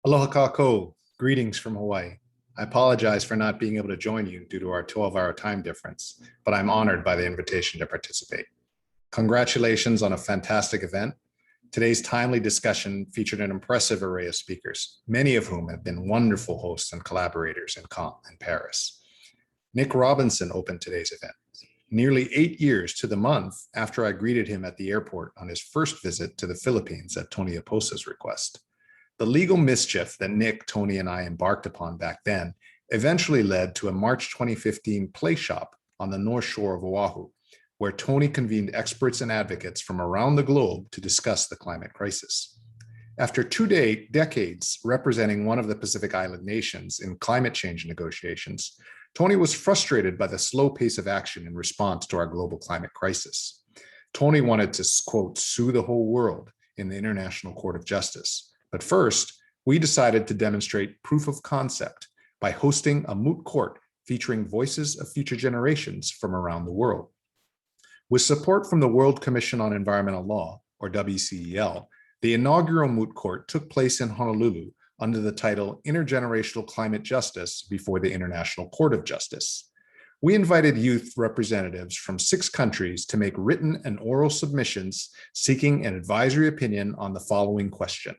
Aloha kako, greetings from Hawaii. I apologize for not being able to join you due to our 12-hour time difference, but I'm honored by the invitation to participate. Congratulations on a fantastic event. Today's timely discussion featured an impressive array of speakers, many of whom have been wonderful hosts and collaborators in Paris. Nick Robinson opened today's event, nearly 8 years to the month after I greeted him at the airport on his first visit to the Philippines at Tony Aposa's request. The legal mischief that Nick, Tony, and I embarked upon back then eventually led to a March 2015 play shop on the North Shore of Oahu, where Tony convened experts and advocates from around the globe to discuss the climate crisis. After 2 decades representing one of the Pacific Island nations in climate change negotiations, Tony was frustrated by the slow pace of action in response to our global climate crisis. Tony wanted to, quote, sue the whole world in the International Court of Justice. But first, we decided to demonstrate proof of concept by hosting a moot court featuring voices of future generations from around the world. With support from the World Commission on Environmental Law, or WCEL, the inaugural moot court took place in Honolulu under the title Intergenerational Climate Justice before the International Court of Justice. We invited youth representatives from 6 countries to make written and oral submissions seeking an advisory opinion on the following question.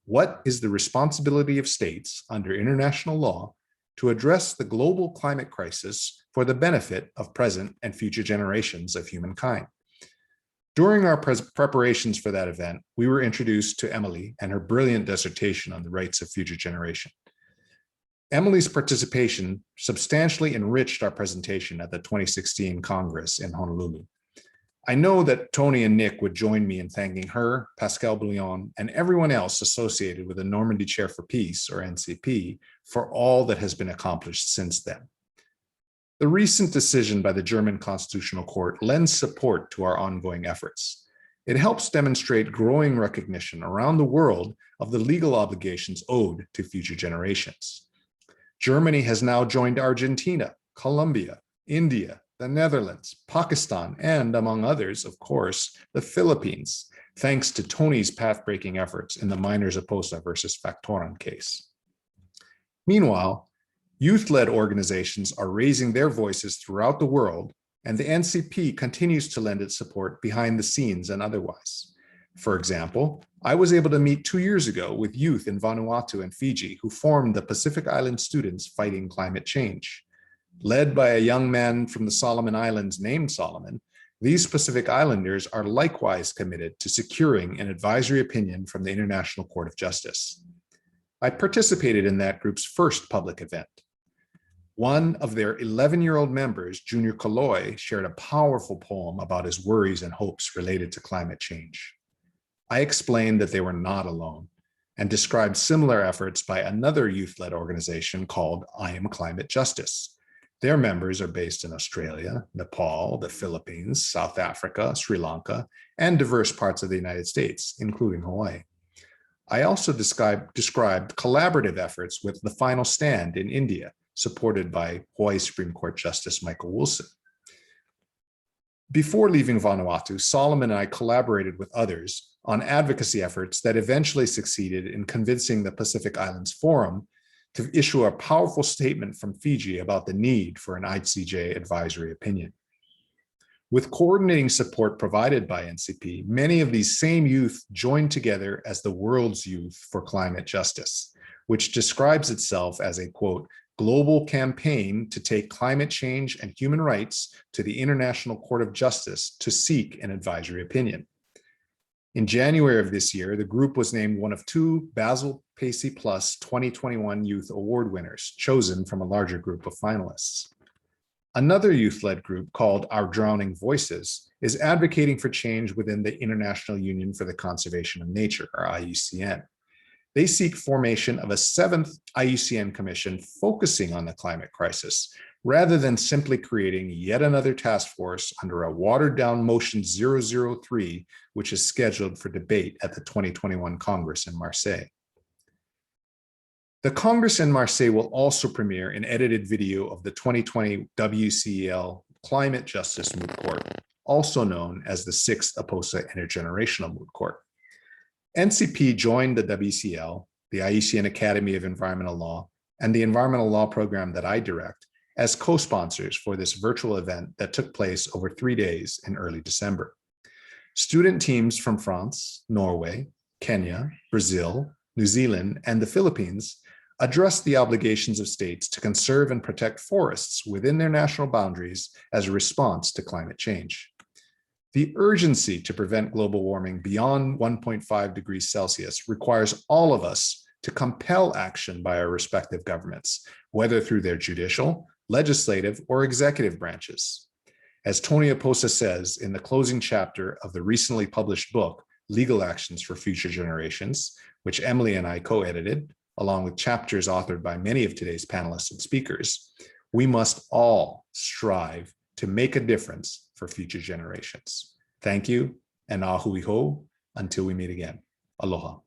What is the responsibility of states under international law to address the global climate crisis for the benefit of present and future generations of humankind? During our preparations for that event, we were introduced to Emily and her brilliant dissertation on the rights of future generation. Emily's participation substantially enriched our presentation at the 2016 Congress in Honolulu. I know that Tony and Nick would join me in thanking her, Pascal Bouillon, and everyone else associated with the Normandy Chair for Peace, or NCP, for all that has been accomplished since then. The recent decision by the German Constitutional Court lends support to our ongoing efforts. It helps demonstrate growing recognition around the world of the legal obligations owed to future generations. Germany has now joined Argentina, Colombia, India, the Netherlands, Pakistan, and among others, of course, the Philippines, thanks to Tony's path-breaking efforts in the Miners Aposa versus Factoran case. Meanwhile, youth-led organizations are raising their voices throughout the world, and the NCP continues to lend its support behind the scenes and otherwise. For example, I was able to meet 2 years ago with youth in Vanuatu and Fiji who formed the Pacific Island Students Fighting Climate Change. Led by a young man from the Solomon Islands named Solomon, these Pacific Islanders are likewise committed to securing an advisory opinion from the International Court of Justice. I participated in that group's first public event. One of their 11-year-old members, Junior Kaloy, shared a powerful poem about his worries and hopes related to climate change. I explained that they were not alone and described similar efforts by another youth-led organization called I Am Climate Justice. Their members are based in Australia, Nepal, the Philippines, South Africa, Sri Lanka, and diverse parts of the United States, including Hawaii. I also described collaborative efforts with The Final Stand in India, supported by Hawaii Supreme Court Justice Michael Wilson. Before leaving Vanuatu, Solomon and I collaborated with others on advocacy efforts that eventually succeeded in convincing the Pacific Islands Forum to issue a powerful statement from Fiji about the need for an ICJ advisory opinion. With coordinating support provided by NCP, many of these same youth joined together as the World's Youth for Climate Justice, which describes itself as a, quote, global campaign to take climate change and human rights to the International Court of Justice to seek an advisory opinion. In January of this year, the group was named one of 2 Basil Pacey Plus 2021 Youth Award winners, chosen from a larger group of finalists. Another youth-led group called Our Drowning Voices is advocating for change within the International Union for the Conservation of Nature, or IUCN. They seek formation of a 7th IUCN commission focusing on the climate crisis, rather than simply creating yet another task force under a watered-down Motion 003, which is scheduled for debate at the 2021 Congress in Marseille. The Congress in Marseille will also premiere an edited video of the 2020 WCEL Climate Justice Moot Court, also known as the 6th APOSA Intergenerational Moot Court. NCP joined the WCL, the ICJ Academy of Environmental Law, and the environmental law program that I direct as co-sponsors for this virtual event that took place over 3 days in early December. Student teams from France, Norway, Kenya, Brazil, New Zealand, and the Philippines addressed the obligations of states to conserve and protect forests within their national boundaries as a response to climate change. The urgency to prevent global warming beyond 1.5 degrees Celsius requires all of us to compel action by our respective governments, whether through their judicial, legislative, or executive branches. As Tony Aposa says in the closing chapter of the recently published book, Legal Actions for Future Generations, which Emily and I co-edited, along with chapters authored by many of today's panelists and speakers, we must all strive to make a difference for future generations. Thank you, and ahui ho, until we meet again. Aloha.